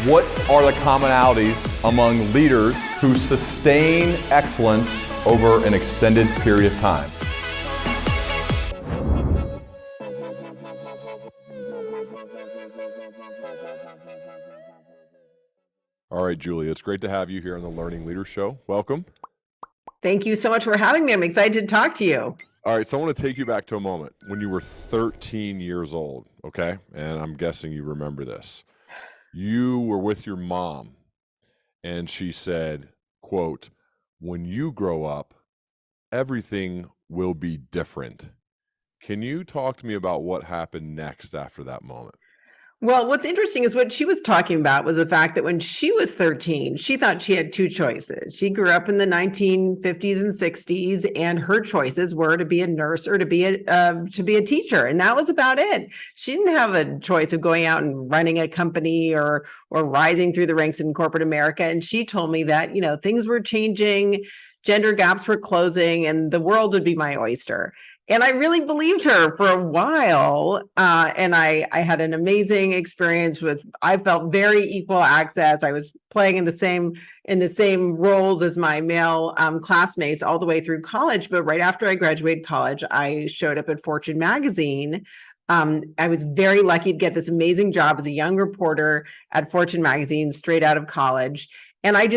What are the commonalities among leaders who sustain excellence over an extended period of time? All right, Julie, it's great to have you here on the Learning Leader Show. Welcome. Thank you so much for having me. I'm excited to talk to you. All right, so I want to take you back to a moment when you were 13 years old, okay? And I'm guessing you remember this. You were with your mom, and she said, quote, "When you grow up, everything will be different." Can you talk to me about what happened next after that moment? Well, what's interesting is what she was talking about was the fact that when she was 13, she thought she had two choices. She grew up in the 1950s and 60s, and her choices were to be a nurse or to be a teacher, and that was about it. She didn't have a choice of going out and running a company or rising through the ranks in corporate America. And she told me that, things were changing, gender gaps were closing, and the world would be my oyster. And I really believed her for a while. And I had an amazing experience I felt very equal access. I was playing in the same roles as my male classmates all the way through college. But right after I graduated college, I showed up at Fortune magazine. I was very lucky to get this amazing job as a young reporter at Fortune magazine straight out of college. And I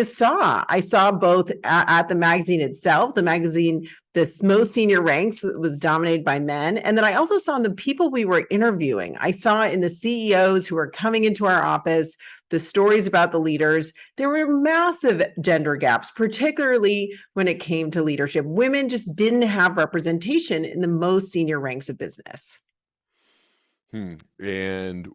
saw both at the magazine itself, the most senior ranks was dominated by men. And then I also saw in the people we were interviewing. I saw in the CEOs who were coming into our office, the stories about the leaders. There were massive gender gaps, particularly when it came to leadership. Women just didn't have representation in the most senior ranks of business. And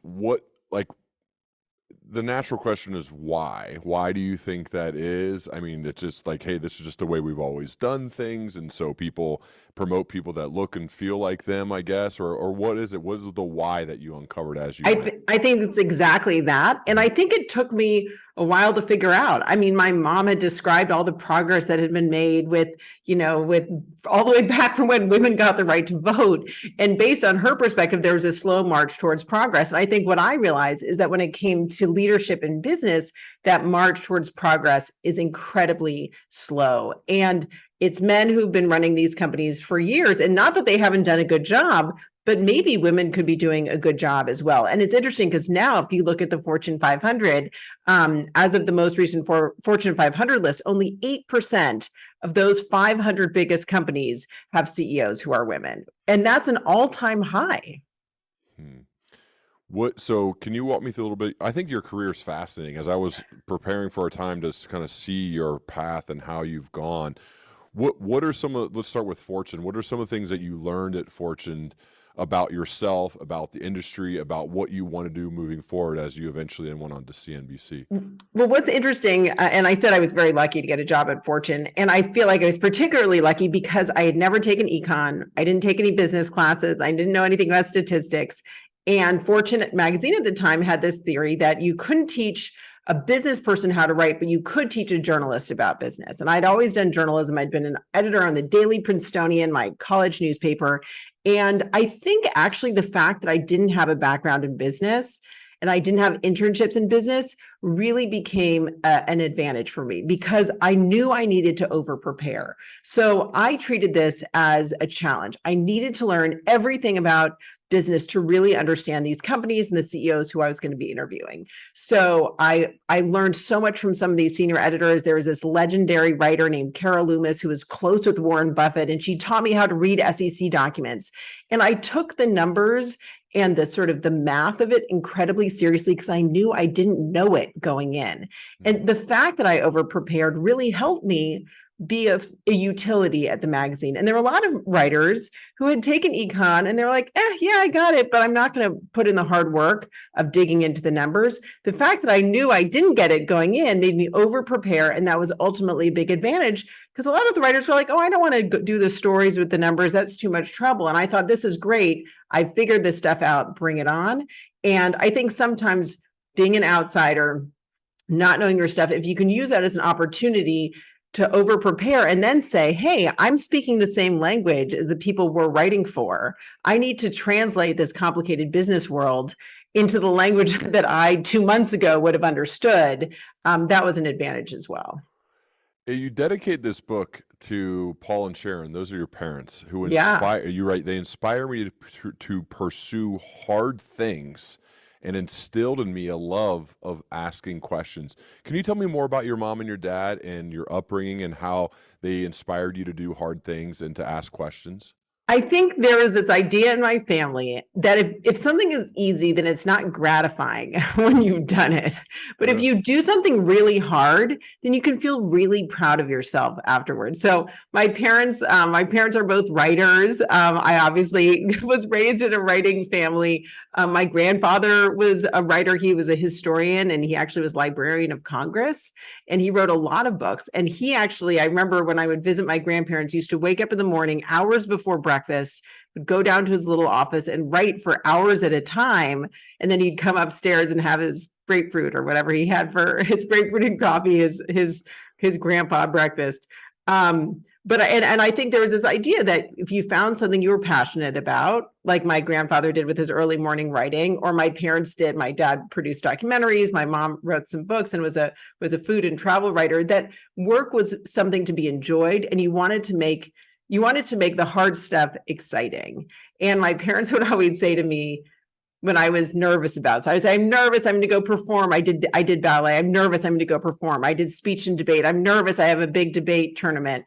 the natural question is why? Why do you think that is? I mean, it's just like, hey, this is just the way we've always done things. And so people promote people that look and feel like them, I guess, or what is it? What is the why that you uncovered as you went? I think it's exactly that. And I think it took me a while to figure out. I mean, my mom had described all the progress that had been made with all the way back from when women got the right to vote. And based on her perspective, there was a slow march towards progress. And I think what I realized is that when it came to leadership in business, that march towards progress is incredibly slow. And it's men who've been running these companies for years, and not that they haven't done a good job, but maybe women could be doing a good job as well. And it's interesting because now if you look at the Fortune 500, as of the most recent Fortune 500 list, only 8% of those 500 biggest companies have CEOs who are women. And that's an all-time high. So can you walk me through a little bit? I think your career is fascinating. As I was preparing for our time to kind of see your path and how you've gone, what are let's start with Fortune. What are some of the things that you learned at Fortune about yourself, about the industry, about what you want to do moving forward as you eventually then went on to CNBC? Well, what's interesting, and I said I was very lucky to get a job at Fortune, and I feel like I was particularly lucky because I had never taken econ. I didn't take any business classes. I didn't know anything about statistics. And Fortune magazine at the time had this theory that you couldn't teach a business person how to write, but you could teach a journalist about business. And I'd always done journalism. I'd been an editor on the Daily Princetonian, my college newspaper. And I think actually the fact that I didn't have a background in business and I didn't have internships in business really became an advantage for me because I knew I needed to over-prepare. So I treated this as a challenge. I needed to learn everything about business to really understand these companies and the CEOs who I was going to be interviewing. So I learned so much from some of these senior editors. There was this legendary writer named Carol Loomis who was close with Warren Buffett, and she taught me how to read SEC documents. And I took the numbers and the math of it incredibly seriously because I knew I didn't know it going in. And the fact that I over-prepared really helped me be a utility at the magazine. And there were a lot of writers who had taken econ and they're like, yeah, I got it, but I'm not going to put in the hard work of digging into the numbers. The fact that I knew I didn't get it going in made me over-prepare. And that was ultimately a big advantage because a lot of the writers were like, oh, I don't want to do the stories with the numbers. That's too much trouble. And I thought, this is great. I figured this stuff out, bring it on. And I think sometimes being an outsider, not knowing your stuff, if you can use that as an opportunity to over prepare and then say, hey, I'm speaking the same language as the people we're writing for. I need to translate this complicated business world into the language that I 2 months ago would have understood, that was an advantage as well. You dedicate this book to Paul and Sharon. Those are your parents who Yeah. inspire you. Right? They inspire me to pursue hard things, and instilled in me a love of asking questions. Can you tell me more about your mom and your dad and your upbringing and how they inspired you to do hard things and to ask questions? I think there is this idea in my family that if something is easy, then it's not gratifying when you've done it. But if you do something really hard, then you can feel really proud of yourself afterwards. So my parents are both writers. I obviously was raised in a writing family. My grandfather was a writer. He was a historian, and he actually was Librarian of Congress. And he wrote a lot of books. And he actually, I remember when I would visit my grandparents, used to wake up in the morning, hours before breakfast, would go down to his little office and write for hours at a time. And then he'd come upstairs and have his grapefruit or whatever he had for his grapefruit and coffee, his grandpa breakfast. But I think there was this idea that if you found something you were passionate about, like my grandfather did with his early morning writing, or my parents did, my dad produced documentaries, my mom wrote some books and was a food and travel writer, that work was something to be enjoyed, and you wanted to make the hard stuff exciting. And my parents would always say to me, when I was nervous about it, so I would say, I'm nervous, I'm going to go perform. I did ballet. I'm nervous, I'm going to go perform. I did speech and debate. I'm nervous, I have a big debate tournament.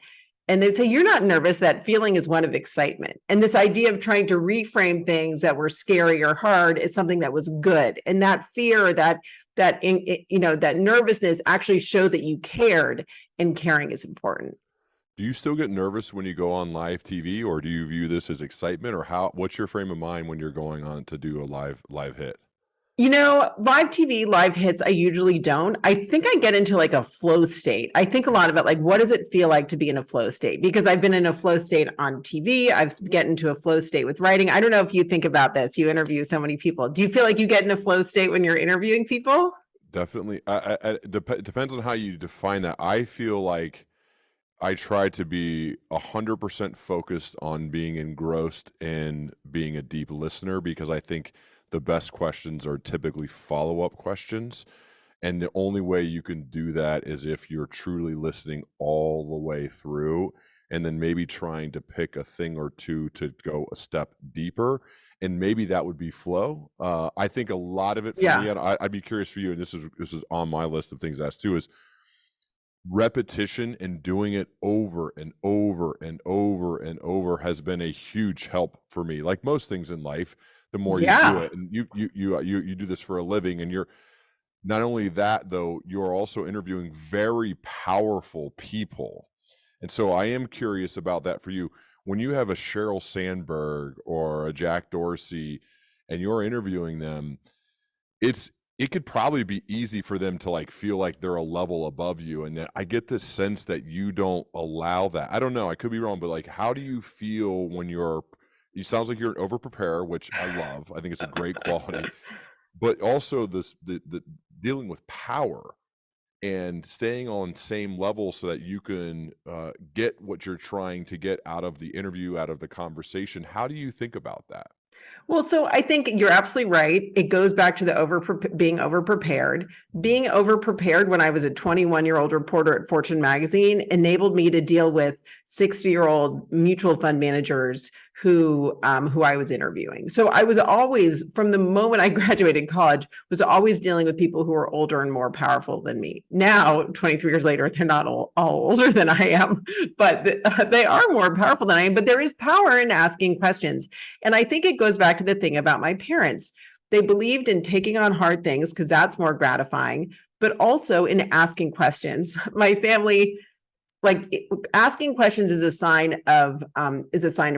And they'd say, you're not nervous. That feeling is one of excitement. And this idea of trying to reframe things that were scary or hard is something that was good. And that fear, that nervousness actually showed that you cared, and caring is important. Do you still get nervous when you go on live TV, or do you view this as excitement, or what's your frame of mind when you're going on to do a live hit? Live TV, live hits, I usually don't. I think I get into like a flow state. I think a lot about like, what does it feel like to be in a flow state? Because I've been in a flow state on TV. I've gotten into a flow state with writing. I don't know if you think about this. You interview so many people. Do you feel like you get in a flow state when you're interviewing people? Definitely. It depends on how you define that. I feel like I try to be 100% focused on being engrossed in being a deep listener, because I think the best questions are typically follow-up questions. And the only way you can do that is if you're truly listening all the way through, and then maybe trying to pick a thing or two to go a step deeper. And maybe that would be flow. I think a lot of it for me, and I'd be curious for you, and this is on my list of things to ask too, is repetition and doing it over and over and over and over has been a huge help for me. Like most things in life, the more you do it, and you do this for a living, and you're not only that though, you're also interviewing very powerful people. And so I am curious about that for you. When you have a Sheryl Sandberg or a Jack Dorsey and you're interviewing them, it could probably be easy for them to like feel like they're a level above you. And I get this sense that you don't allow that. I don't know, I could be wrong, but like, how do you feel when it sounds like you're an over-preparer, which I love. I think it's a great quality, but also the dealing with power and staying on same level so that you can get what you're trying to get out of the interview, out of the conversation. How do you think about that? Well, so I think you're absolutely right. It goes back to being overprepared. Being overprepared when I was a 21-year-old reporter at Fortune magazine enabled me to deal with 60-year-old mutual fund managers who I was interviewing. So I was always, from the moment I graduated college, was always dealing with people who were older and more powerful than me. Now, 23 years later, they're not all older than I am, but they are more powerful than I am. But there is power in asking questions. And I think it goes back to the thing about my parents. They believed in taking on hard things because that's more gratifying, but also in asking questions. My family, like, asking questions is a sign of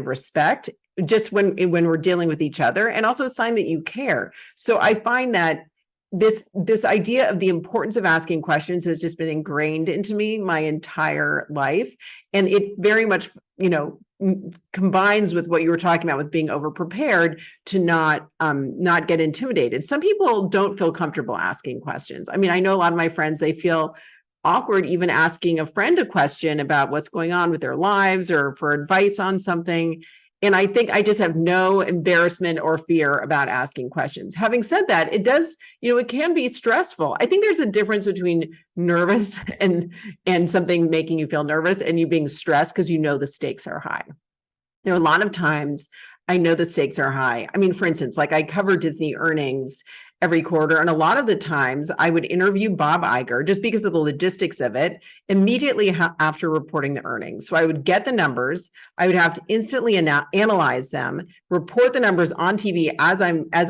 respect, just when we're dealing with each other, and also a sign that you care. So I find that this idea of the importance of asking questions has just been ingrained into me my entire life, and it very much combines with what you were talking about with being overprepared to not get intimidated. Some people don't feel comfortable asking questions. I mean, I know a lot of my friends, they feel awkward even asking a friend a question about what's going on with their lives or for advice on something. And I think I just have no embarrassment or fear about asking questions. Having said that, it does, it can be stressful. I think there's a difference between nervous and something making you feel nervous and you being stressed because the stakes are high. There are a lot of times I know the stakes are high. I mean, for instance, like I cover Disney earnings every quarter, and a lot of the times I would interview Bob Iger just because of the logistics of it immediately after reporting the earnings. So I would get the numbers, I would have to instantly analyze them, report the numbers on TV as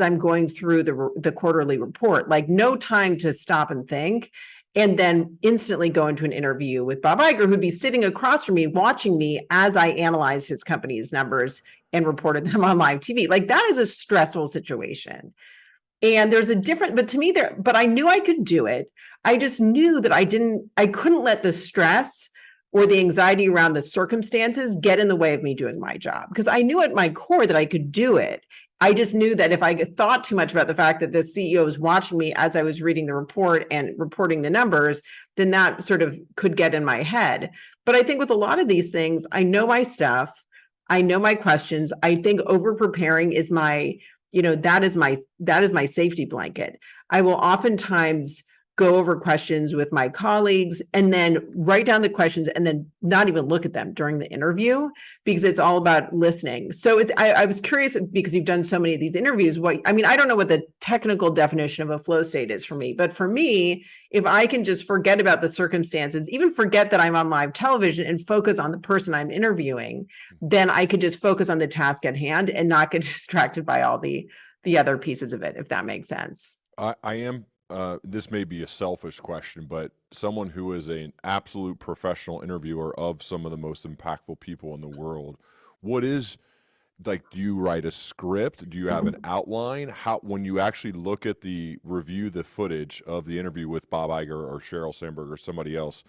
I'm going through the quarterly report, like no time to stop and think. And then instantly go into an interview with Bob Iger, who'd be sitting across from me, watching me as I analyzed his company's numbers and reported them on live TV. Like that is a stressful situation. And there's a different, but to me but I knew I could do it. I just knew that I couldn't let the stress or the anxiety around the circumstances get in the way of me doing my job, because I knew at my core that I could do it. I just knew that if I thought too much about the fact that the CEO was watching me as I was reading the report and reporting the numbers, then that sort of could get in my head. But I think with a lot of these things, I know my stuff. I know my questions. I think over preparing is that is my safety blanket. I will oftentimes go over questions with my colleagues and then write down the questions and then not even look at them during the interview, because it's all about listening. So I was curious, because you've done so many of these interviews, I don't know what the technical definition of a flow state is for me, but for me, if I can just forget about the circumstances, even forget that I'm on live television and focus on the person I'm interviewing, then I could just focus on the task at hand and not get distracted by all the other pieces of it, if that makes sense. I am. This may be a selfish question, but someone who is an absolute professional interviewer of some of the most impactful people in the world, do you write a script? Do you have an outline? When you actually look at review the footage of the interview with Bob Iger or Sheryl Sandberg or somebody else,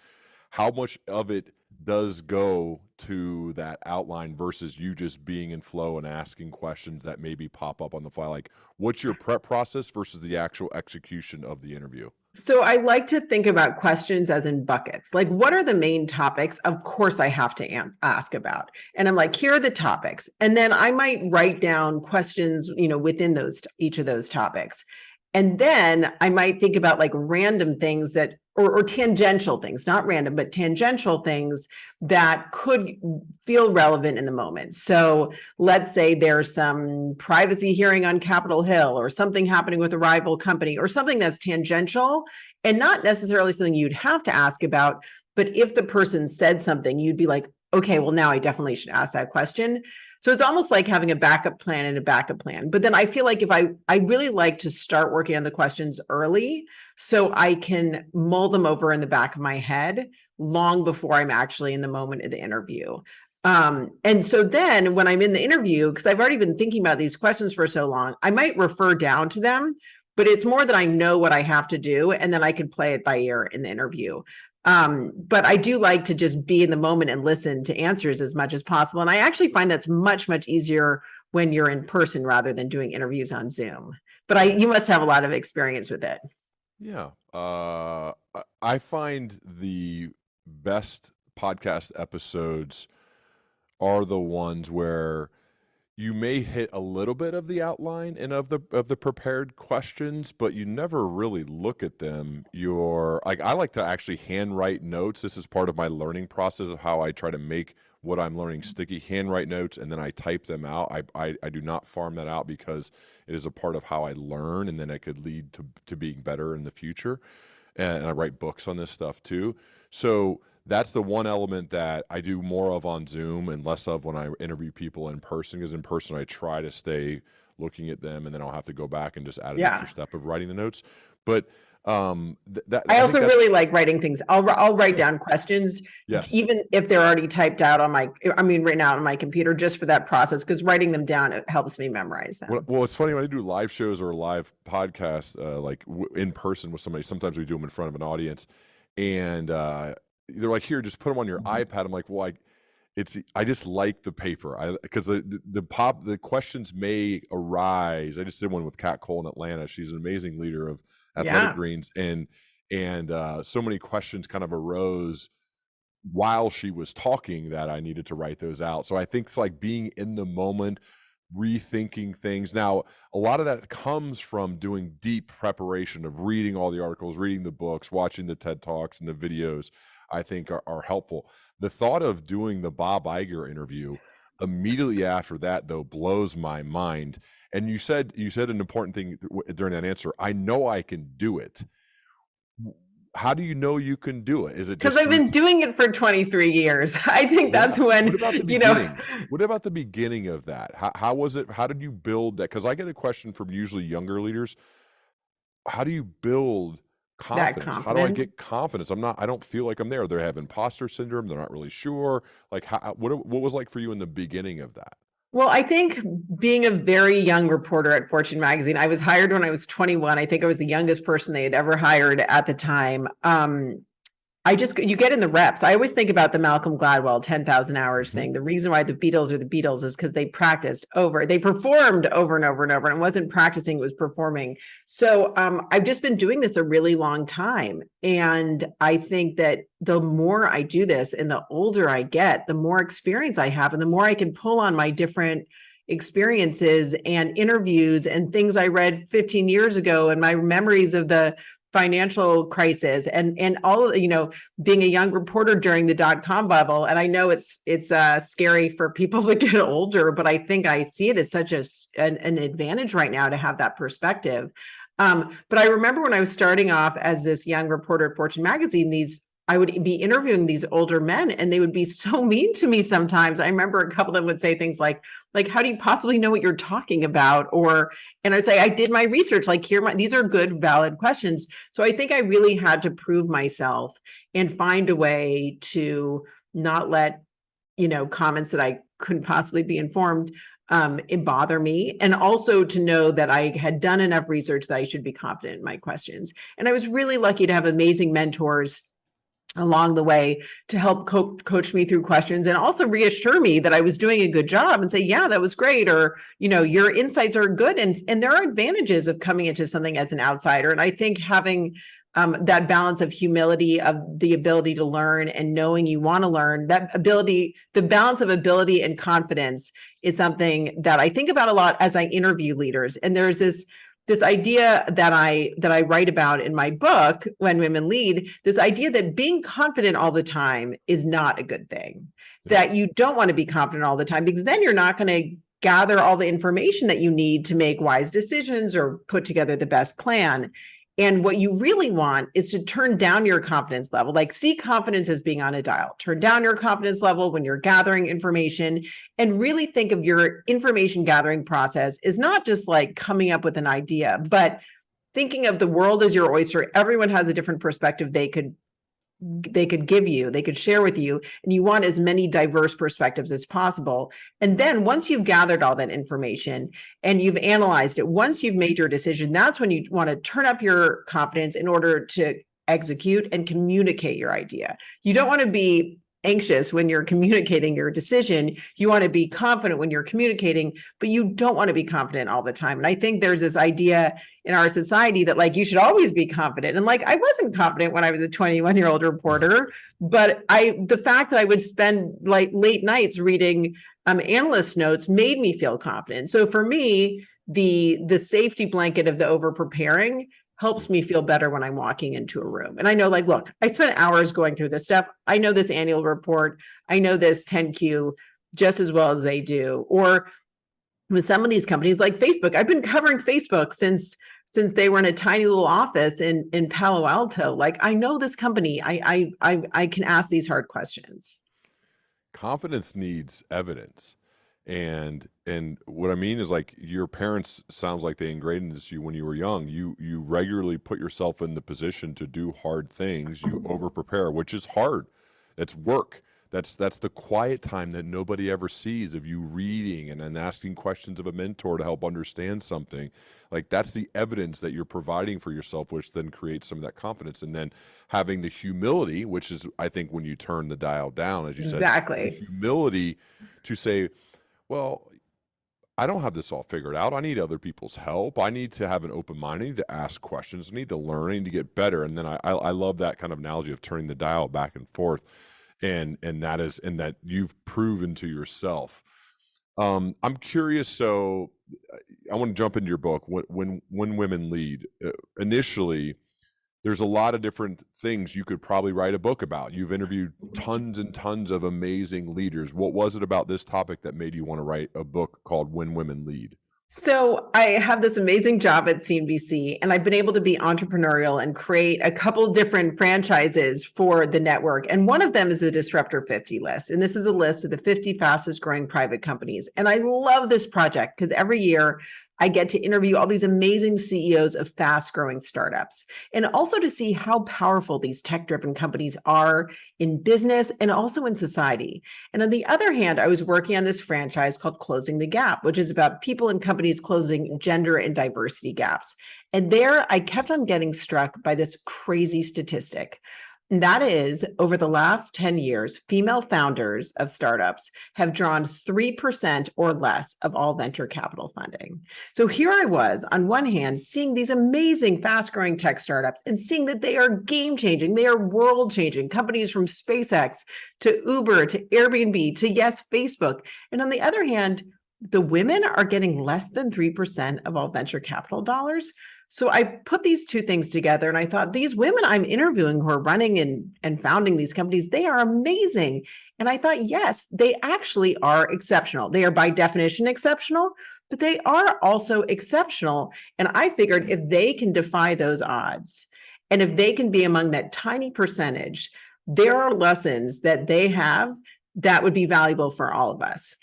how much of it does go to that outline versus you just being in flow and asking questions that maybe pop up on the fly? Like, what's your prep process versus the actual execution of the interview? So I like to think about questions as in buckets. Like, what are the main topics? Of course, I have to ask about. And I'm like, here are the topics. And then I might write down questions, within each of those topics. And then I might think about like random things that, or tangential things, not random, but tangential things that could feel relevant in the moment. So let's say there's some privacy hearing on Capitol Hill, or something happening with a rival company, or something that's tangential and not necessarily something you'd have to ask about. But if the person said something, you'd be like, okay, well, now I definitely should ask that question. So it's almost like having a backup plan and a backup plan. But then I feel like I really like to start working on the questions early so I can mull them over in the back of my head long before I'm actually in the moment of the interview. And so then when I'm in the interview, because I've already been thinking about these questions for so long, I might refer down to them, but it's more that I know what I have to do, and then I can play it by ear in the interview. But I do like to just be in the moment and listen to answers as much as possible. And I actually find that's much, much easier when you're in person rather than doing interviews on Zoom. But you must have a lot of experience with it. Yeah. I find the best podcast episodes are the ones where you may hit a little bit of the outline and of the prepared questions, but you never really look at them. I like to actually handwrite notes. This is part of my learning process of how I try to make what I'm learning sticky. Handwrite notes, and then I type them out. I do not farm that out because it is a part of how I learn, and then it could lead to being better in the future. And I write books on this stuff too. So that's the one element that I do more of on Zoom and less of when I interview people in person, because in person I try to stay looking at them, and then I'll have to go back and just add an extra step of writing the notes. But I also really like writing things. I'll write down questions, even if they're already typed out on written out on my computer, just for that process, because writing them down, it helps me memorize them. Well, it's funny when I do live shows or live podcasts, in person with somebody. Sometimes we do them in front of an audience, and they're like, "Here, just put them on your iPad." I'm like, "Well, I just like the paper, because the questions may arise." I just did one with Kat Cole in Atlanta. She's an amazing leader of Athletic Greens, and so many questions kind of arose while she was talking that I needed to write those out. So I think it's like being in the moment, rethinking things. Now, a lot of that comes from doing deep preparation of reading all the articles, reading the books, watching the TED Talks and the videos, I think are helpful. The thought of doing the Bob Iger interview immediately after that, though, blows my mind. And you said an important thing during that answer. I know I can do it. How do you know you can do it? Is it because just I've been doing it for 23 years. I think that's when, what about the you know, beginning? What about the beginning of that? How was it? How did you build that? Because I get a question from usually younger leaders. How do you build that confidence? How do I confidence. get confidence? I don't feel like I'm there. They have imposter syndrome. They're not really sure. Like, what was like for you in the beginning of that? Well, I think being a very young reporter at Fortune magazine, I was hired when I was 21. I think I was the youngest person they had ever hired at the time. You get in the reps. I always think about the Malcolm Gladwell 10,000 hours thing. The reason why the Beatles are the Beatles is because they performed over and over and over, and it wasn't practicing, it was performing. So I've just been doing this a really long time. And I think that the more I do this and the older I get, the more experience I have and the more I can pull on my different experiences and interviews and things I read 15 years ago and my memories of the financial crisis and all, being a young reporter during the dot-com bubble. And I know it's scary for people to get older, but I think I see it as such an advantage right now to have that perspective. But I remember when I was starting off as this young reporter at Fortune magazine, I would be interviewing these older men and they would be so mean to me sometimes. I remember a couple of them would say things like, how do you possibly know what you're talking about? And I'd say, I did my research, these are good, valid questions. So I think I really had to prove myself and find a way to not let, comments that I couldn't possibly be informed it bother me. And also to know that I had done enough research that I should be confident in my questions. And I was really lucky to have amazing mentors along the way to help coach me through questions and also reassure me that I was doing a good job and say, yeah, that was great. Or, your insights are good. And there are advantages of coming into something as an outsider. And I think having that balance of humility, of the ability to learn and knowing you want to learn, the balance of ability and confidence is something that I think about a lot as I interview leaders. And there's this idea that I write about in my book, When Women Lead, this idea that being confident all the time is not a good thing, that you don't want to be confident all the time, because then you're not going to gather all the information that you need to make wise decisions or put together the best plan. And what you really want is to turn down your confidence level, like see confidence as being on a dial, turn down your confidence level when you're gathering information, and really think of your information gathering process is not just like coming up with an idea, but thinking of the world as your oyster. Everyone has a different perspective they could give you, they could share with you, and you want as many diverse perspectives as possible. And then once you've gathered all that information and you've analyzed it, once you've made your decision, that's when you want to turn up your confidence in order to execute and communicate your idea. You don't want to be anxious when you're communicating your decision. You want to be confident when you're communicating, but you don't want to be confident all the time. And I think there's this idea in our society that you should always be confident. And I wasn't confident when I was a 21-year-old reporter, but the fact that I would spend late nights reading analyst notes made me feel confident. So for me, the safety blanket of the over preparing helps me feel better when I'm walking into a room. And I know, look, I spent hours going through this stuff. I know this annual report. I know this 10Q just as well as they do. Or with some of these companies like Facebook, I've been covering Facebook since they were in a tiny little office in Palo Alto. I know this company. I can ask these hard questions. Confidence needs evidence. And what I mean is your parents, sounds like they ingrained this to you when you were young. You regularly put yourself in the position to do hard things. You over prepare, which is hard. It's work. That's the quiet time that nobody ever sees of you reading and then asking questions of a mentor to help understand something. That's the evidence that you're providing for yourself, which then creates some of that confidence. And then having the humility, which is, I think, when you turn the dial down, as you said, exactly, the humility to say, well, I don't have this all figured out. I need other people's help. I need to have an open mind. I need to ask questions. I need to learn. I need to get better. And then I love that kind of analogy of turning the dial back and forth. and that you've proven to yourself. I'm curious. So I want to jump into your book. When Women Lead, initially, there's a lot of different things you could probably write a book about. You've interviewed tons and tons of amazing leaders. What was it about this topic that made you want to write a book called When Women Lead? So I have this amazing job at CNBC, and I've been able to be entrepreneurial and create a couple different franchises for the network. And one of them is the Disruptor 50 list. And this is a list of the 50 fastest growing private companies. And I love this project because every year I get to interview all these amazing CEOs of fast growing startups, and also to see how powerful these tech driven companies are in business and also in society. And on the other hand, I was working on this franchise called Closing the Gap, which is about people and companies closing gender and diversity gaps. And there I kept on getting struck by this crazy statistic. And that is, over the last 10 years, female founders of startups have drawn 3% or less of all venture capital funding. So here I was, on one hand, seeing these amazing fast-growing tech startups and seeing that they are game-changing, they are world-changing, companies from SpaceX to Uber to Airbnb to, yes, Facebook. And on the other hand, the women are getting less than 3% of all venture capital dollars. So I put these two things together and I thought, these women I'm interviewing who are running and founding these companies, they are amazing. And I thought, yes, they actually are exceptional. They are by definition exceptional, but they are also exceptional. And I figured if they can defy those odds, and if they can be among that tiny percentage, there are lessons that they have that would be valuable for all of us.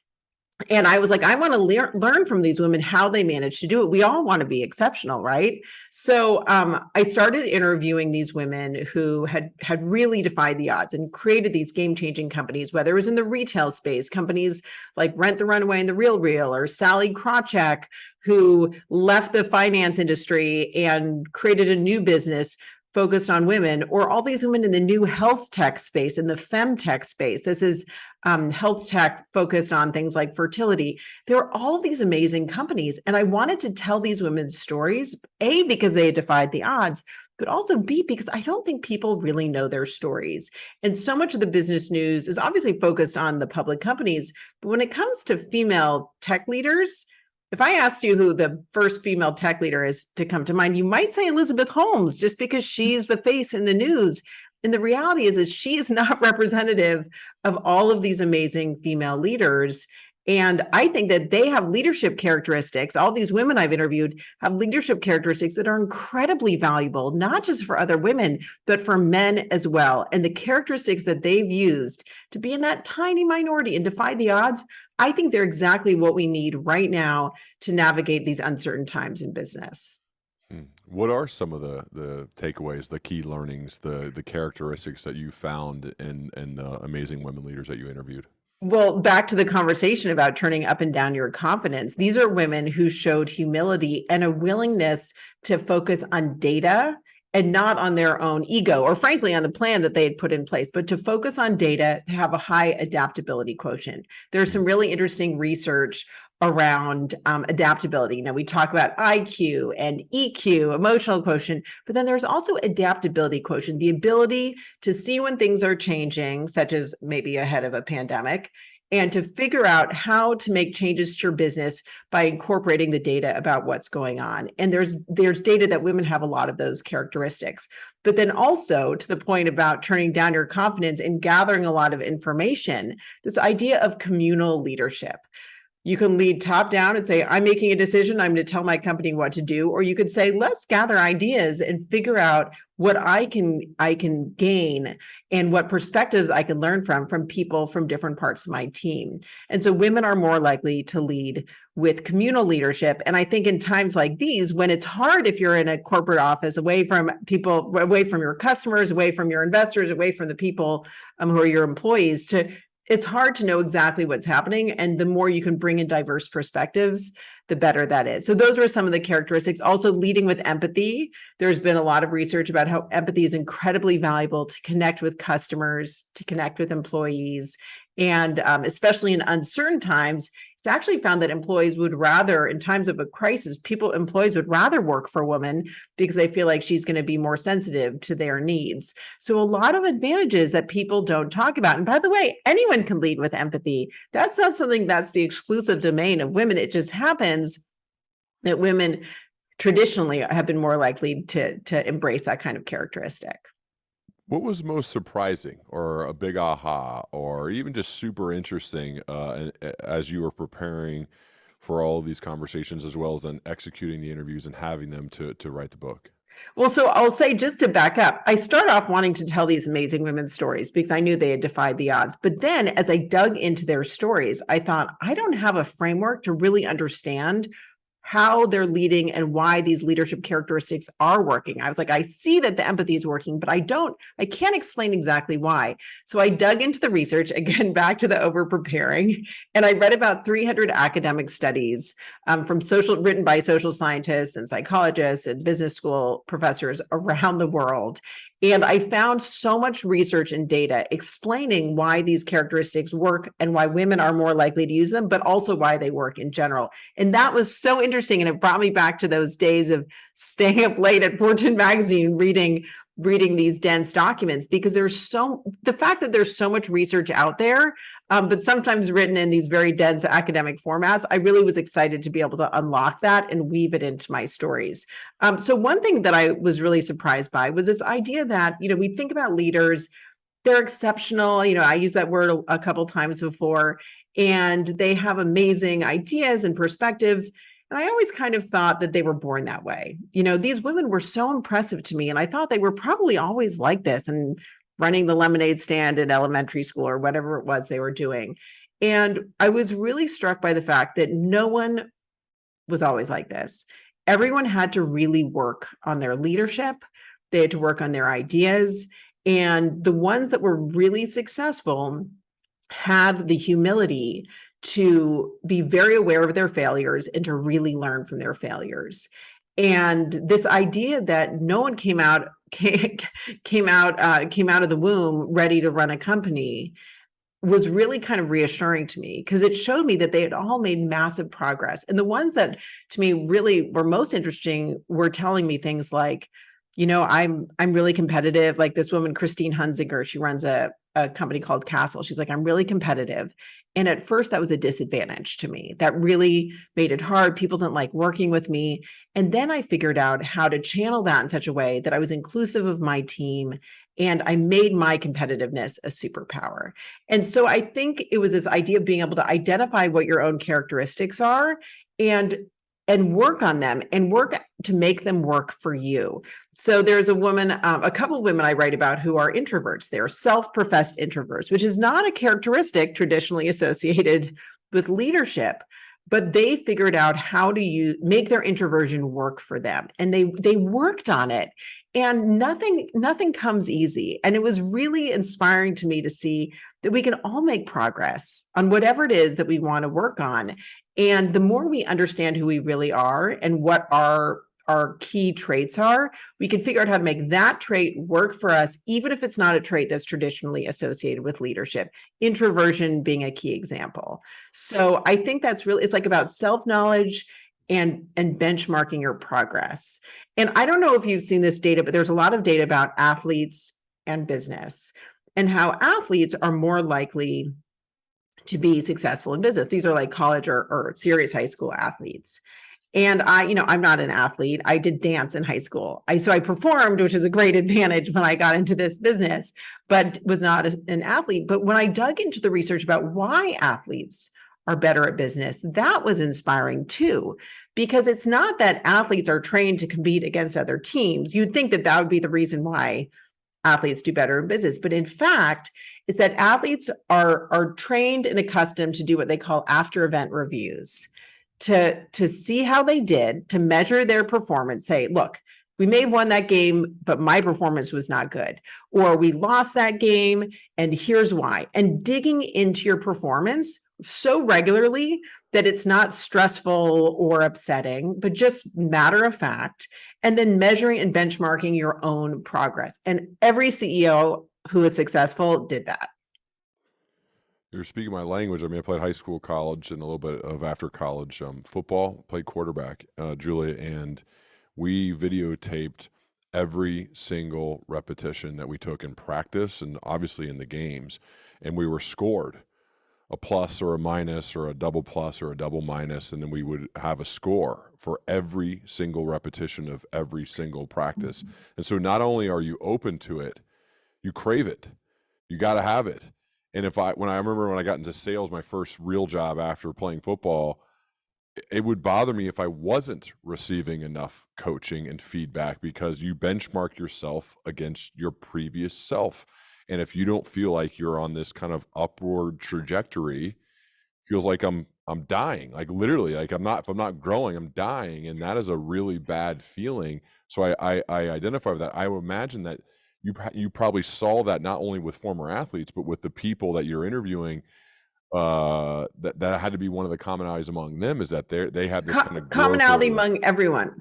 And I was like, I want to learn from these women how they manage to do it. We all want to be exceptional, right? So I started interviewing these women who had really defied the odds and created these game-changing companies, whether it was in the retail space, companies like Rent the Runway and The Real Real, or Sally Krawcheck, who left the finance industry and created a new business focused on women, or all these women in the new health tech space, in the femtech space. This is health tech focused on things like fertility. There are all of these amazing companies. And I wanted to tell these women's stories, A, because they had defied the odds, but also B, because I don't think people really know their stories. And so much of the business news is obviously focused on the public companies. But when it comes to female tech leaders, if I asked you who the first female tech leader is to come to mind, you might say Elizabeth Holmes, just because she's the face in the news. And the reality is she is not representative of all of these amazing female leaders. And I think that they have leadership characteristics. All these women I've interviewed have leadership characteristics that are incredibly valuable, not just for other women, but for men as well. And the characteristics that they've used to be in that tiny minority and defy the odds, I think they're exactly what we need right now to navigate these uncertain times in business. What are some of the takeaways, the key learnings, the characteristics that you found in the amazing women leaders that you interviewed? Well, back to the conversation about turning up and down your confidence. These are women who showed humility and a willingness to focus on data and not on their own ego, or frankly, on the plan that they had put in place, but to focus on data, to have a high adaptability quotient. There's some really interesting research around adaptability. You know, we talk about IQ and EQ, emotional quotient, but then there's also adaptability quotient, the ability to see when things are changing, such as maybe ahead of a pandemic, and to figure out how to make changes to your business by incorporating the data about what's going on. And there's data that women have a lot of those characteristics. But then also, to the point about turning down your confidence and gathering a lot of information, this idea of communal leadership. You can lead top down and say, I'm making a decision, I'm going to tell my company what to do. Or you could say, let's gather ideas and figure out what I can gain and what perspectives I can learn from people from different parts of my team. And so women are more likely to lead with communal leadership. And I think in times like these, when it's hard, if you're in a corporate office, away from people, away from your customers, away from your investors, away from the people who are your employees, it's hard to know exactly what's happening. And the more you can bring in diverse perspectives, the better that is. So those were some of the characteristics. Also, leading with empathy. There's been a lot of research about how empathy is incredibly valuable to connect with customers, to connect with employees. And especially in uncertain times, it's actually found that employees would rather, in times of a crisis, employees would rather work for a woman because they feel like she's going to be more sensitive to their needs. So a lot of advantages that people don't talk about. And by the way, anyone can lead with empathy. That's not something that's the exclusive domain of women. It just happens that women traditionally have been more likely to embrace that kind of characteristic. What was most surprising or a big aha or even just super interesting as you were preparing for all of these conversations as well as then executing the interviews and having them to write the book? Well, so I'll say, just to back up, I start off wanting to tell these amazing women's stories because I knew they had defied the odds. But then as I dug into their stories, I thought, I don't have a framework to really understand how they're leading and why these leadership characteristics are working. I was like, I see that the empathy is working, but I can't explain exactly why. So I dug into the research, again, back to the over preparing, and I read about 300 academic studies written by social scientists and psychologists and business school professors around the world. And I found so much research and data explaining why these characteristics work and why women are more likely to use them, but also why they work in general. And that was so interesting. And it brought me back to those days of staying up late at Fortune magazine, reading these dense documents, because the fact that there's so much research out there, but sometimes written in these very dense academic formats, I really was excited to be able to unlock that and weave it into my stories. So one thing that I was really surprised by was this idea that, we think about leaders, they're exceptional. I used that word a couple times before, and they have amazing ideas and perspectives. And I always kind of thought that they were born that way. These women were so impressive to me, and I thought they were probably always like this and running the lemonade stand in elementary school or whatever it was they were doing. And I was really struck by the fact that no one was always like this. Everyone had to really work on their leadership. They had to work on their ideas. And the ones that were really successful had the humility to be very aware of their failures and to really learn from their failures. And this idea that no one came out of the womb ready to run a company was really kind of reassuring to me, because it showed me that they had all made massive progress. And the ones that to me really were most interesting were telling me things like, I'm really competitive. Like this woman, Christine Hunziker, she runs a company called Castle. She's like, I'm really competitive. And at first that was a disadvantage to me. That really made it hard. People didn't like working with me. And then I figured out how to channel that in such a way that I was inclusive of my team, and I made my competitiveness a superpower. And so I think it was this idea of being able to identify what your own characteristics are and work on them and work to make them work for you. So there's a couple of women I write about who are introverts. They're self-professed introverts, which is not a characteristic traditionally associated with leadership, but they figured out how to make their introversion work for them. And they worked on it. And nothing comes easy. And it was really inspiring to me to see that we can all make progress on whatever it is that we want to work on. And the more we understand who we really are and what our key traits are, we can figure out how to make that trait work for us, even if it's not a trait that's traditionally associated with leadership, introversion being a key example. So I think it's like about self-knowledge and benchmarking your progress. And I don't know if you've seen this data, but there's a lot of data about athletes and business and how athletes are more likely to be successful in business. These are like college or serious high school athletes. And I'm not an athlete. I did dance in high school. So I performed, which is a great advantage when I got into this business, but was not an athlete. But when I dug into the research about why athletes are better at business, that was inspiring too, because it's not that athletes are trained to compete against other teams. You'd think that would be the reason why athletes do better in business. But in fact, it's that athletes are trained and accustomed to do what they call after event reviews, to see how they did, to measure their performance, say, look, we may have won that game, but my performance was not good. Or we lost that game, and here's why. And digging into your performance so regularly that it's not stressful or upsetting, but just matter of fact, and then measuring and benchmarking your own progress. And every CEO who is successful did that. You're speaking my language. I mean, I played high school, college, and a little bit of after college football. Played quarterback, Julia, and we videotaped every single repetition that we took in practice and obviously in the games, and we were scored a plus or a minus or a double plus or a double minus, and then we would have a score for every single repetition of every single practice. And so not only are you open to it, you crave it. You got to have it. And when I remember when I got into sales, my first real job after playing football, it would bother me if I wasn't receiving enough coaching and feedback, because you benchmark yourself against your previous self. And if you don't feel like you're on this kind of upward trajectory, feels like I'm dying, like literally, like if I'm not growing, I'm dying. And that is a really bad feeling. So I identify with that. I would imagine that you probably saw that not only with former athletes, but with the people that you're interviewing. That had to be one of the commonalities among them, is that they have this kind of commonality among everyone.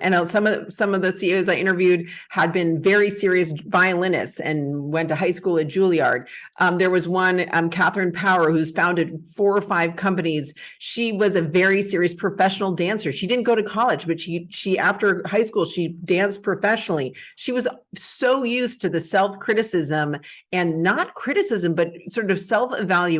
And some of the CEOs I interviewed had been very serious violinists and went to high school at Juilliard. There was one, Catherine Power, who's founded 4 or 5 companies. She was a very serious professional dancer. She didn't go to college, but she after high school, she danced professionally. She was so used to the self-criticism, and not criticism, but sort of self-evaluation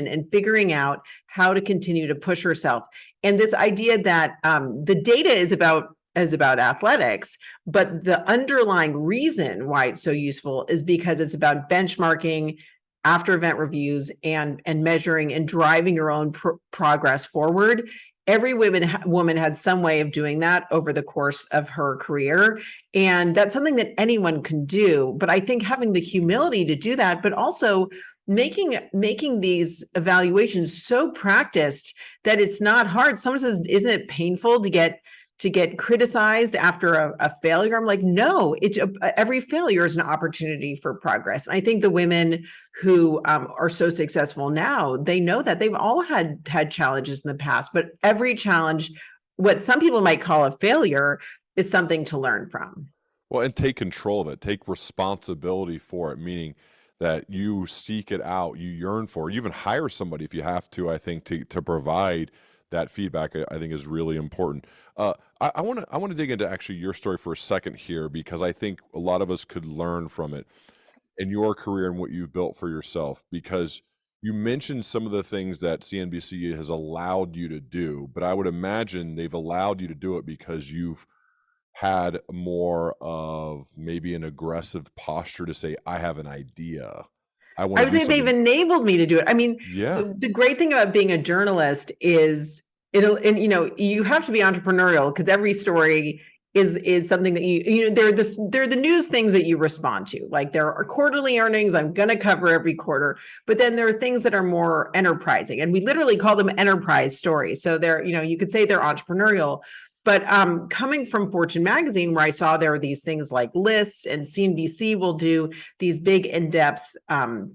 and figuring out how to continue to push herself. And this idea that the data is about athletics, but the underlying reason why it's so useful is because it's about benchmarking, after event reviews, and measuring and driving your own progress forward. Every woman had some way of doing that over the course of her career. And that's something that anyone can do. But I think having the humility to do that, but also making these evaluations so practiced that it's not hard. Someone says, isn't it painful to get criticized after a failure? I'm like, no, every failure is an opportunity for progress. And I think the women who are so successful now, they know that they've all had challenges in the past, but every challenge, what some people might call a failure, is something to learn from. Well, and take control of it, take responsibility for it, meaning that you seek it out, you yearn for it, you even hire somebody if you have to, I think, to provide that feedback, I think is really important. I want to dig into actually your story for a second here, because I think a lot of us could learn from it in your career and what you've built for yourself, because you mentioned some of the things that CNBC has allowed you to do, but I would imagine they've allowed you to do it because you've had more of maybe an aggressive posture to say, I have an idea. I would say they've enabled me to do it. I mean, yeah. The great thing about being a journalist is you have to be entrepreneurial, because every story is something that they're the news things that you respond to. Like, there are quarterly earnings, I'm going to cover every quarter, but then there are things that are more enterprising, and we literally call them enterprise stories. So they're, you could say they're entrepreneurial. But coming from Fortune magazine, where I saw there were these things like lists, and CNBC will do these big in-depth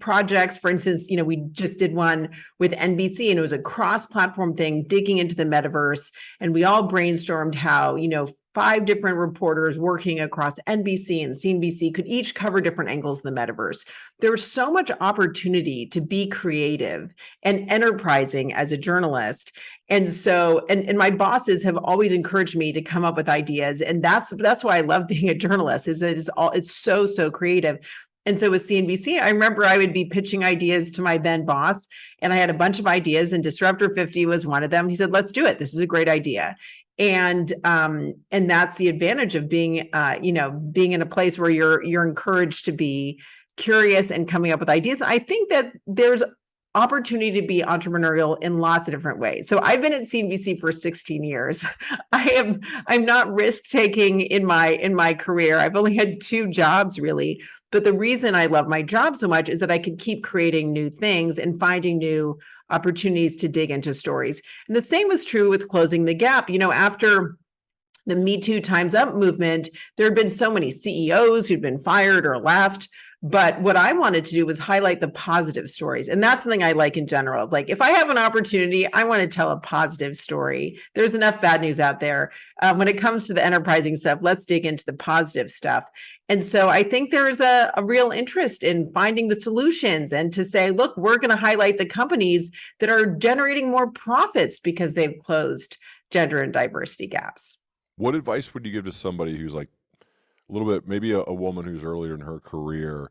projects. For instance, we just did one with NBC, and it was a cross-platform thing, digging into the metaverse. And we all brainstormed how, 5 different reporters working across NBC and CNBC could each cover different angles of the metaverse. There's so much opportunity to be creative and enterprising as a journalist. And so, and my bosses have always encouraged me to come up with ideas. And that's why I love being a journalist, is that it's so creative. And so with CNBC, I remember I would be pitching ideas to my then boss, and I had a bunch of ideas, and Disruptor 50 was one of them. He said, let's do it. This is a great idea. And that's the advantage of being in a place where you're encouraged to be curious and coming up with ideas. I think that there's opportunity to be entrepreneurial in lots of different ways. So I've been at CNBC for 16 years. I'm not risk taking in my career. I've only had 2 jobs really. But the reason I love my job so much is that I could keep creating new things and finding new opportunities to dig into stories. And the same was true with Closing the Gap. After the Me Too Time's Up movement, there had been so many CEOs who'd been fired or left. But what I wanted to do was highlight the positive stories. And that's something I like in general. Like if I have an opportunity, I want to tell a positive story. There's enough bad news out there. When it comes to the enterprising stuff, let's dig into the positive stuff. And so I think there's a real interest in finding the solutions and to say, look, we're going to highlight the companies that are generating more profits because they've closed gender and diversity gaps. What advice would you give to somebody who's like a little bit, maybe a woman who's earlier in her career,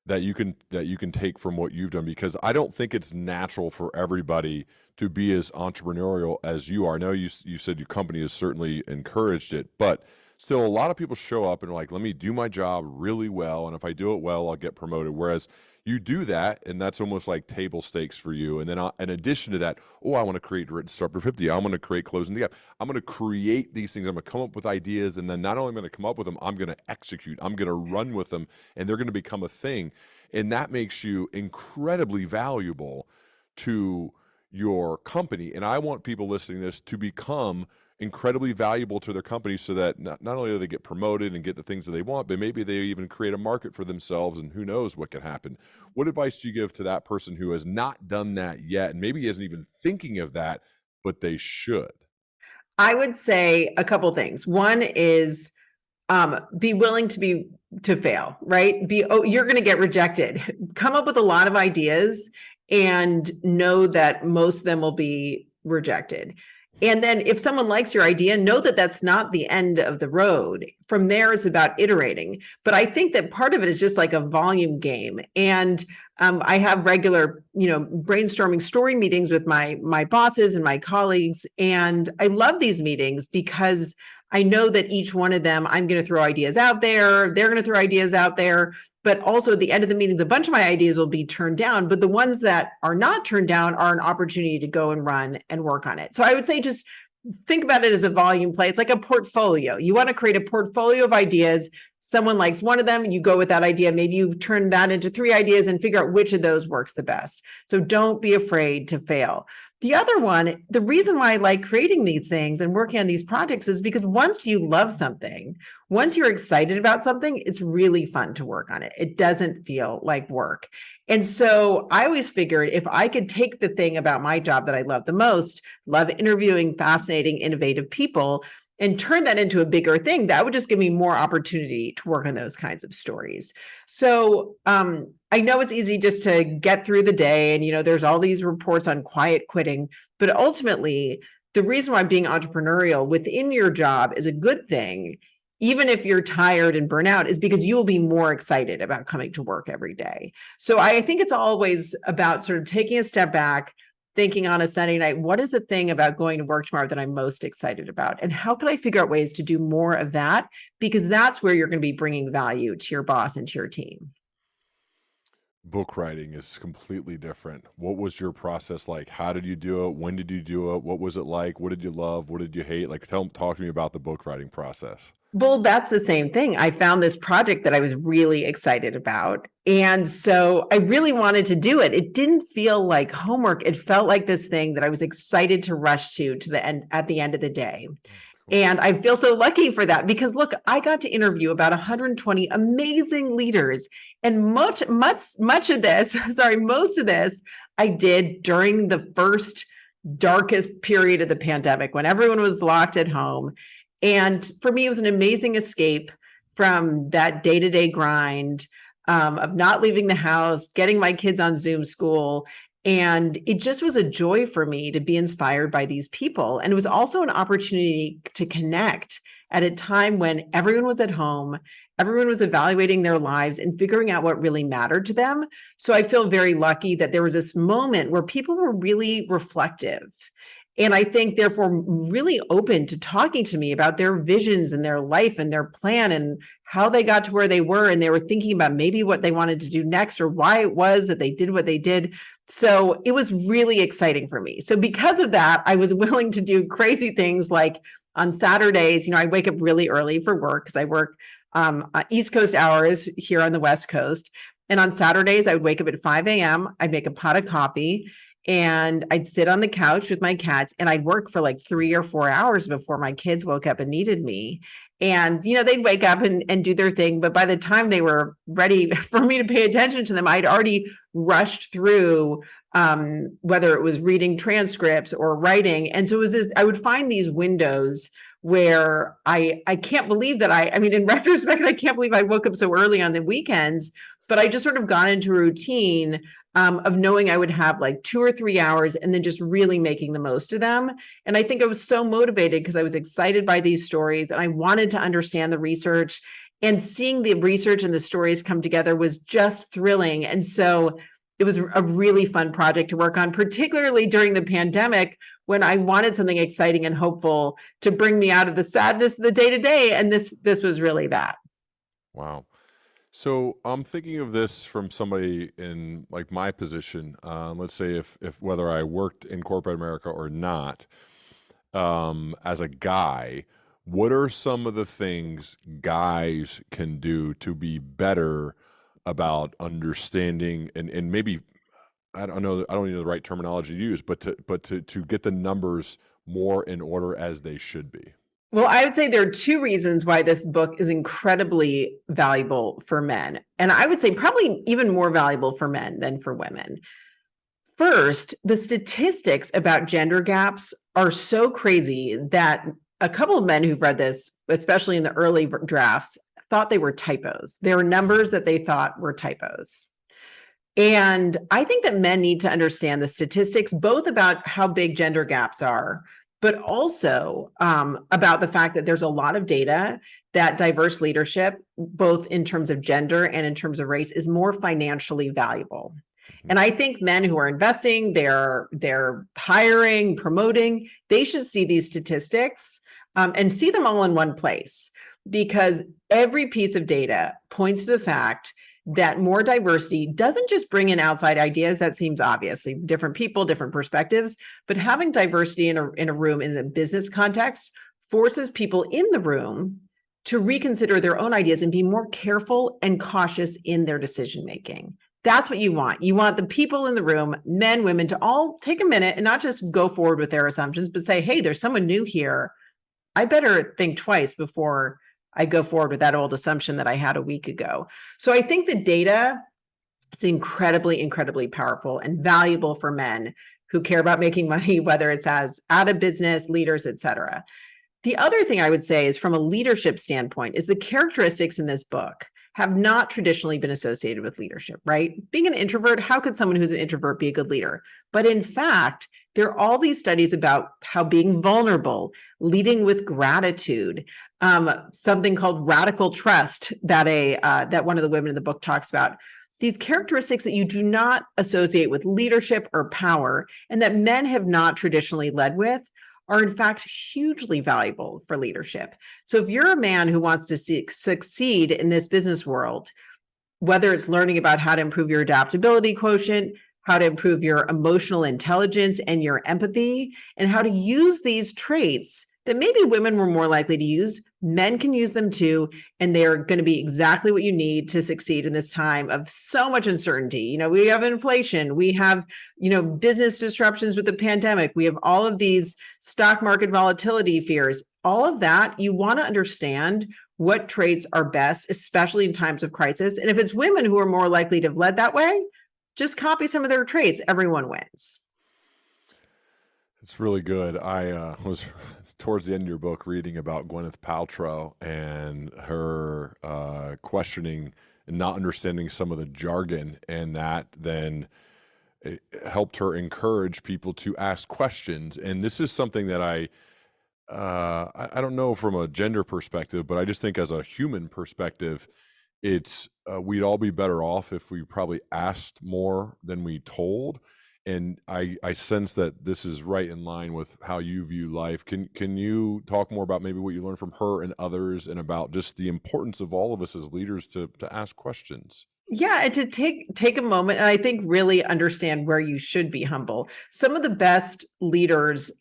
that you can take from what you've done? Because I don't think it's natural for everybody to be as entrepreneurial as you are. I know you said your company has certainly encouraged it, but still a lot of people show up and are like, let me do my job really well, and if I do it well, I'll get promoted. Whereas you do that, and that's almost like table stakes for you. And then in addition to that, I want to create Disruptor 50. I'm going to create Closing the Gap. I'm going to create these things. I'm going to come up with ideas, and then not only am I going to come up with them, I'm going to execute. I'm going to run with them, and they're going to become a thing. And that makes you incredibly valuable to your company. And I want people listening to this to become incredibly valuable to their company, so that not only do they get promoted and get the things that they want, but maybe they even create a market for themselves, and who knows what can happen. What advice do you give to that person who has not done that yet, and maybe isn't even thinking of that, but they should? I would say a couple things. One is be willing to fail, right? You're going to get rejected. Come up with a lot of ideas and know that most of them will be rejected. And then if someone likes your idea, know that that's not the end of the road. From there, it's about iterating. But I think that part of it is just like a volume game. And I have regular, brainstorming story meetings with my bosses and my colleagues. And I love these meetings because I know that each one of them, I'm going to throw ideas out there. They're going to throw ideas out there. But also at the end of the meetings, a bunch of my ideas will be turned down. But the ones that are not turned down are an opportunity to go and run and work on it. So I would say just think about it as a volume play. It's like a portfolio. You want to create a portfolio of ideas. Someone likes one of them, you go with that idea. Maybe you turn that into 3 ideas and figure out which of those works the best. So don't be afraid to fail. The other one, the reason why I like creating these things and working on these projects is because once you love something, once you're excited about something, it's really fun to work on it. It doesn't feel like work. And so I always figured if I could take the thing about my job that I love the most, love interviewing fascinating, innovative people, and turn that into a bigger thing, that would just give me more opportunity to work on those kinds of stories. So I know it's easy just to get through the day and, there's all these reports on quiet quitting, but ultimately the reason why being entrepreneurial within your job is a good thing, even if you're tired and burnt out, is because you will be more excited about coming to work every day. So I think it's always about sort of taking a step back, thinking on a Sunday night, what is the thing about going to work tomorrow that I'm most excited about? And how can I figure out ways to do more of that? Because that's where you're going to be bringing value to your boss and to your team. Book writing is completely different. What was your process like? How did you do it? When did you do it? What was it like? What did you love? What did you hate? Talk to me about the book writing process. Well, that's the same thing. I found this project that I was really excited about. And so I really wanted to do it. It didn't feel like homework. It felt like this thing that I was excited to rush to the end at the end of the day. And I feel so lucky for that because look, I got to interview about 120 amazing leaders. And most of this I did during the first darkest period of the pandemic when everyone was locked at home. And for me, it was an amazing escape from that day-to-day grind of not leaving the house, getting my kids on Zoom school. And it just was a joy for me to be inspired by these people. And it was also an opportunity to connect at a time when everyone was at home, everyone was evaluating their lives and figuring out what really mattered to them. So I feel very lucky that there was this moment where people were really reflective. And I think, therefore, really open to talking to me about their visions and their life and their plan and how they got to where they were. And they were thinking about maybe what they wanted to do next or why it was that they did what they did. So it was really exciting for me. So because of that, I was willing to do crazy things like on Saturdays, I wake up really early for work because I work East Coast hours here on the West Coast. And on Saturdays, I would wake up at 5 a.m. I'd make a pot of coffee. And I'd sit on the couch with my cats and I'd work for like 3 or 4 hours before my kids woke up and needed me. And, they'd wake up and do their thing. But by the time they were ready for me to pay attention to them, I'd already rushed through, whether it was reading transcripts or writing. And so it was this, I would find these windows where I can't believe that I mean, in retrospect, I can't believe I woke up so early on the weekends, but I just sort of got into a routine of knowing I would have like 2 or 3 hours and then just really making the most of them. And I think I was so motivated because I was excited by these stories and I wanted to understand the research, and seeing the research and the stories come together was just thrilling. And so it was a really fun project to work on, particularly during the pandemic when I wanted something exciting and hopeful to bring me out of the sadness of the day to day. And this was really that. Wow. So I'm thinking of this from somebody in like my position. Let's say if whether I worked in corporate America or not, as a guy, what are some of the things guys can do to be better about understanding and maybe, I don't know, I don't even know the right terminology to use, but to get the numbers more in order as they should be? Well, I would say there are 2 reasons why this book is incredibly valuable for men. And I would say probably even more valuable for men than for women. First, the statistics about gender gaps are so crazy that a couple of men who've read this, especially in the early drafts, thought they were typos. There were numbers that they thought were typos. And I think that men need to understand the statistics, both about how big gender gaps are, but also about the fact that there's a lot of data that diverse leadership, both in terms of gender and in terms of race, is more financially valuable. And I think men who are investing, they're hiring, promoting, they should see these statistics and see them all in one place, because every piece of data points to the fact that more diversity doesn't just bring in outside ideas. That seems obviously different people, different perspectives, but having diversity in a room in the business context forces people in the room to reconsider their own ideas and be more careful and cautious in their decision making. That's what you want. You want the people in the room, men, women, to all take a minute and not just go forward with their assumptions, but say, hey, there's someone new here. I better think twice before I go forward with that old assumption that I had a week ago. So I think the data is incredibly, incredibly powerful and valuable for men who care about making money, whether it's as out of business, leaders, et cetera. The other thing I would say is, from a leadership standpoint, is the characteristics in this book have not traditionally been associated with leadership, right? Being an introvert, how could someone who's an introvert be a good leader? But in fact, there are all these studies about how being vulnerable, leading with gratitude, something called radical trust that that one of the women in the book talks about. These characteristics that you do not associate with leadership or power, and that men have not traditionally led with, are in fact hugely valuable for leadership. So if you're a man who wants to succeed in this business world, whether it's learning about how to improve your adaptability quotient, how to improve your emotional intelligence and your empathy, and how to use these traits that maybe women were more likely to use, men can use them too. And they're going to be exactly what you need to succeed in this time of so much uncertainty. We have inflation, we have, business disruptions with the pandemic, we have all of these stock market volatility fears, all of that. You want to understand what traits are best, especially in times of crisis. And if it's women who are more likely to have led that way, just copy some of their traits. Everyone wins. It's really good. I was towards the end of your book reading about Gwyneth Paltrow and her questioning and not understanding some of the jargon, and that then it helped her encourage people to ask questions. And this is something that I don't know from a gender perspective, but I just think as a human perspective, it's we'd all be better off if we probably asked more than we told. And I sense that this is right in line with how you view life. Can you talk more about maybe what you learned from her and others, and about just the importance of all of us as leaders to ask questions? Yeah, and to take a moment and I think really understand where you should be humble. Some of the best leaders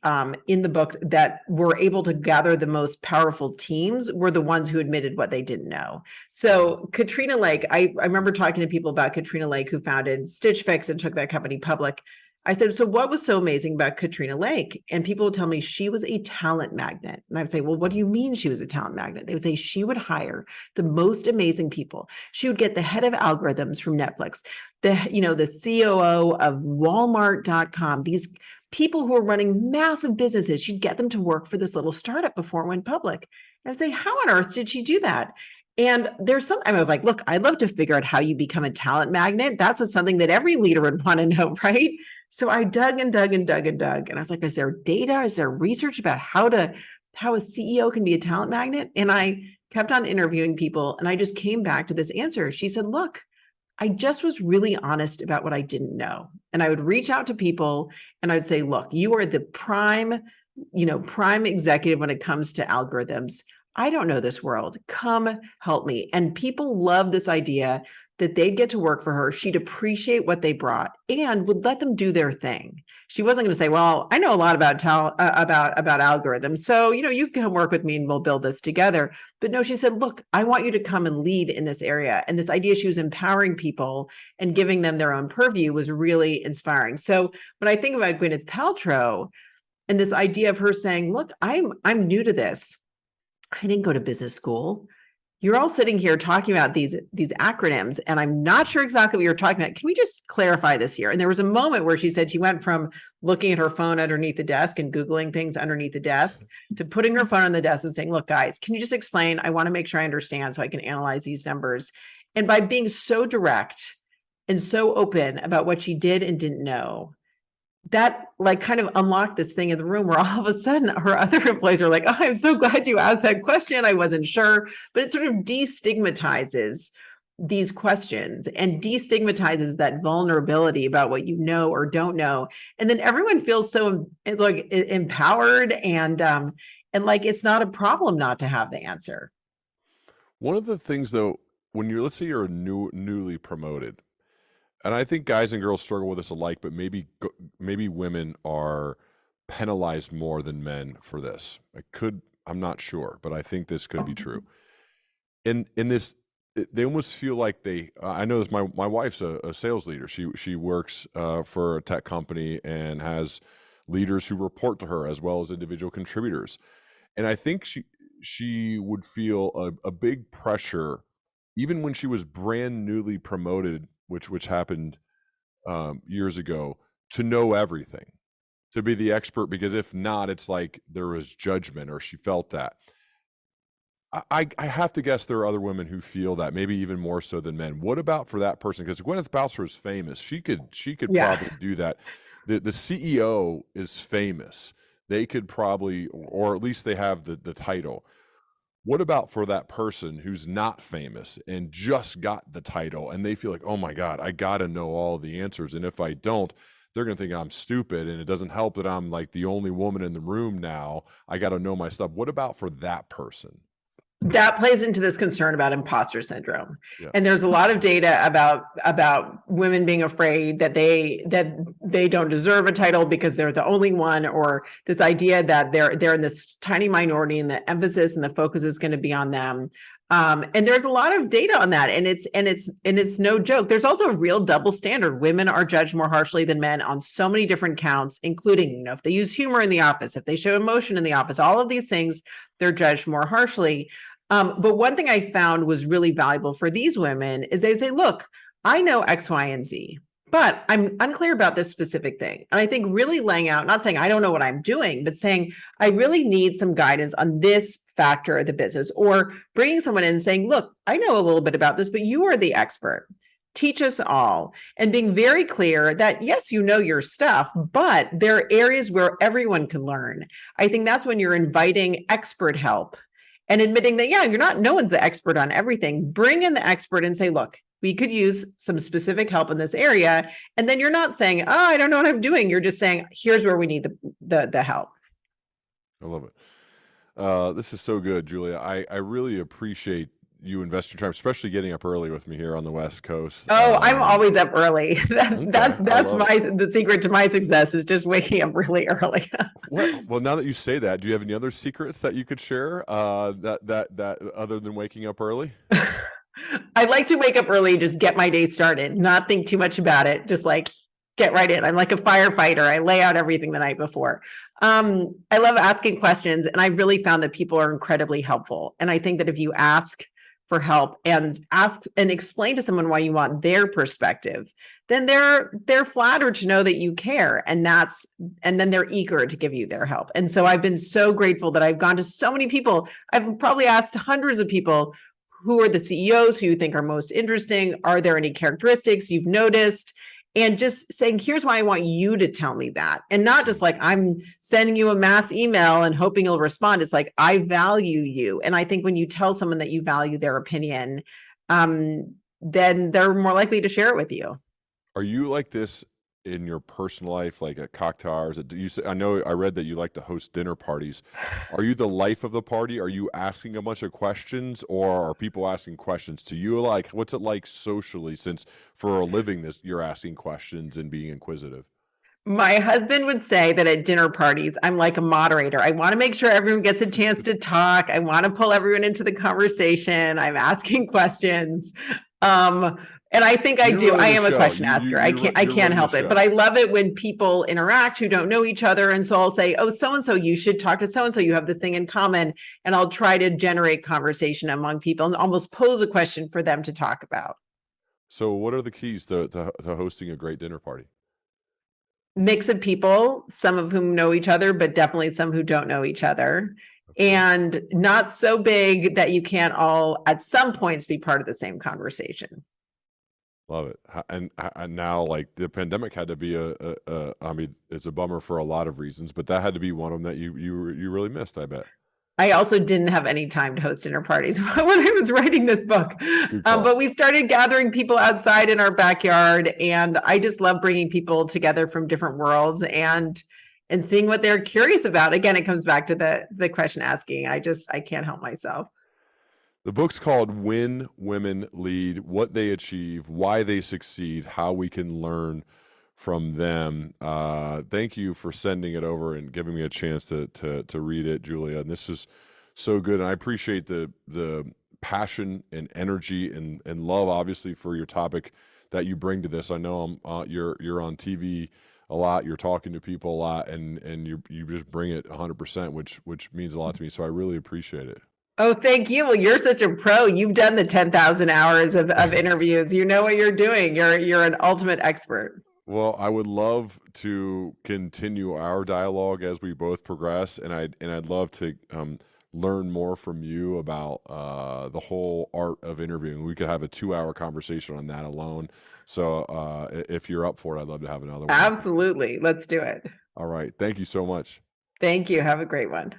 in the book that were able to gather the most powerful teams were the ones who admitted what they didn't know. So Katrina Lake, I remember talking to people about Katrina Lake, who founded Stitch Fix and took that company public. I said, so what was so amazing about Katrina Lake? And people would tell me she was a talent magnet. And I would say, well, what do you mean she was a talent magnet? They would say she would hire the most amazing people. She would get the head of algorithms from Netflix, the COO of Walmart.com, these people who are running massive businesses. She'd get them to work for this little startup before it went public. And I'd say, how on earth did she do that? And there's some, I was like, look, I'd love to figure out how you become a talent magnet. That's something that every leader would want to know, right? So I dug and dug and dug and dug. And I was like, is there data? Is there research about how a CEO can be a talent magnet? And I kept on interviewing people, and I just came back to this answer. She said, look, I just was really honest about what I didn't know. And I would reach out to people and I would say, look, you are the prime executive when it comes to algorithms. I don't know this world. Come help me. And people love this idea that they'd get to work for her. She'd appreciate what they brought and would let them do their thing. She wasn't going to say, well, I know a lot about algorithms. So, you can come work with me and we'll build this together. But no, she said, look, I want you to come and lead in this area. And this idea she was empowering people and giving them their own purview was really inspiring. So when I think about Gwyneth Paltrow and this idea of her saying, look, I'm new to this. I didn't go to business school. You're all sitting here talking about these acronyms, and I'm not sure exactly what you're talking about. Can we just clarify this here? And there was a moment where she said she went from looking at her phone underneath the desk and Googling things underneath the desk to putting her phone on the desk and saying, look, guys, can you just explain? I want to make sure I understand so I can analyze these numbers. And by being so direct and so open about what she did and didn't know, that kind of unlocked this thing in the room where all of a sudden her other employees are like, oh, I'm so glad you asked that question. I wasn't sure. But it sort of destigmatizes these questions and destigmatizes that vulnerability about what you know or don't know. And then everyone feels so empowered and like it's not a problem not to have the answer. One of the things though, when let's say you're newly promoted, and I think guys and girls struggle with this alike, but maybe women are penalized more than men for this. I'm not sure, but I think this could be true. In this, they almost feel like I know this, my wife's a sales leader. She works for a tech company and has leaders who report to her as well as individual contributors. And I think she would feel a big pressure, even when she was brand newly promoted, which happened years ago, to know everything, to be the expert, because if not, it's like there was judgment or she felt that. I have to guess there are other women who feel that, maybe even more so than men. What about for that person? Because Gwyneth Paltrow is famous. She could probably do that. The CEO is famous. They could probably, or at least they have the title. What about for that person who's not famous and just got the title and they feel like, oh my God, I got to know all the answers. And if I don't, they're going to think I'm stupid. And it doesn't help that I'm like the only woman in the room now. I got to know my stuff. What about for that person? That plays into this concern about imposter syndrome. Yeah. And there's a lot of data about women being afraid that they don't deserve a title because they're the only one, or this idea that they're in this tiny minority and the emphasis and the focus is going to be on them. And there's a lot of data on that, and it's no joke. There's also a real double standard. Women are judged more harshly than men on so many different counts, including, if they use humor in the office, if they show emotion in the office, all of these things, they're judged more harshly. But one thing I found was really valuable for these women is they say, look, I know X, Y, and Z, but I'm unclear about this specific thing. And I think really laying out, not saying I don't know what I'm doing, but saying I really need some guidance on this factor of the business, or bringing someone in and saying, look, I know a little bit about this, but you are the expert. Teach us all. And being very clear that, yes, you know your stuff, but there are areas where everyone can learn. I think that's when you're inviting expert help and admitting that, yeah, no one's the expert on everything. Bring in the expert and say, look, we could use some specific help in this area. And then you're not saying, oh, I don't know what I'm doing. You're just saying, here's where we need the help. I love it. This is so good, Julia. I really appreciate you investing time, especially getting up early with me here on the West Coast. Oh, I'm always up early. That's the secret to my success is just waking up really early. Well, now that you say that, do you have any other secrets that you could share that other than waking up early? I like to wake up early, just get my day started, not think too much about it. Just like get right in. I'm like a firefighter. I lay out everything the night before. I love asking questions, and I really found that people are incredibly helpful. And I think that if you ask for help and ask and explain to someone why you want their perspective, then they're flattered to know that you care, and then they're eager to give you their help. And so I've been so grateful that I've gone to so many people. I've probably asked hundreds of people, who are the CEOs who you think are most interesting? Are there any characteristics you've noticed? And just saying, here's why I want you to tell me that. And not just like, I'm sending you a mass email and hoping you'll respond. It's like, I value you. And I think when you tell someone that you value their opinion, then they're more likely to share it with you. Are you like this in your personal life, like at cocktails? I know I read that you like to host dinner parties. Are you the life of the party? Are you asking a bunch of questions, or are people asking questions to you? Like, what's it like socially, since for a living you're asking questions and being inquisitive? My husband would say that at dinner parties, I'm like a moderator. I want to make sure everyone gets a chance to talk. I want to pull everyone into the conversation. I'm asking questions. And I think I do. I am a question asker. I can't help it. But I love it when people interact who don't know each other. And so I'll say, oh, so-and-so, you should talk to so-and-so. You have this thing in common. And I'll try to generate conversation among people and almost pose a question for them to talk about. So what are the keys to hosting a great dinner party? Mix of people, some of whom know each other, but definitely some who don't know each other. Okay. And not so big that you can't all at some points be part of the same conversation. Love it. And now, like, the pandemic had to be I mean, it's a bummer for a lot of reasons, but that had to be one of them that you really missed, I bet. I also didn't have any time to host dinner parties when I was writing this book. But we started gathering people outside in our backyard, and I just love bringing people together from different worlds and seeing what they're curious about. Again, it comes back to the question asking. I can't help myself. The book's called When Women Lead: What They Achieve, Why They Succeed, How We Can Learn from Them. Thank you for sending it over and giving me a chance to read it, Julia. And this is so good. And I appreciate the passion and energy and love, obviously, for your topic that you bring to this. I know you're on TV a lot, you're talking to people a lot, and you just bring it 100%, which means a lot to me. So I really appreciate it. Oh, thank you. Well, you're such a pro. You've done the 10,000 hours of interviews. You know what you're doing. You're an ultimate expert. Well, I would love to continue our dialogue as we both progress, and I'd love to learn more from you about the whole art of interviewing. We could have a 2-hour conversation on that alone. So if you're up for it, I'd love to have another one. Absolutely. Let's do it. All right. Thank you so much. Thank you. Have a great one.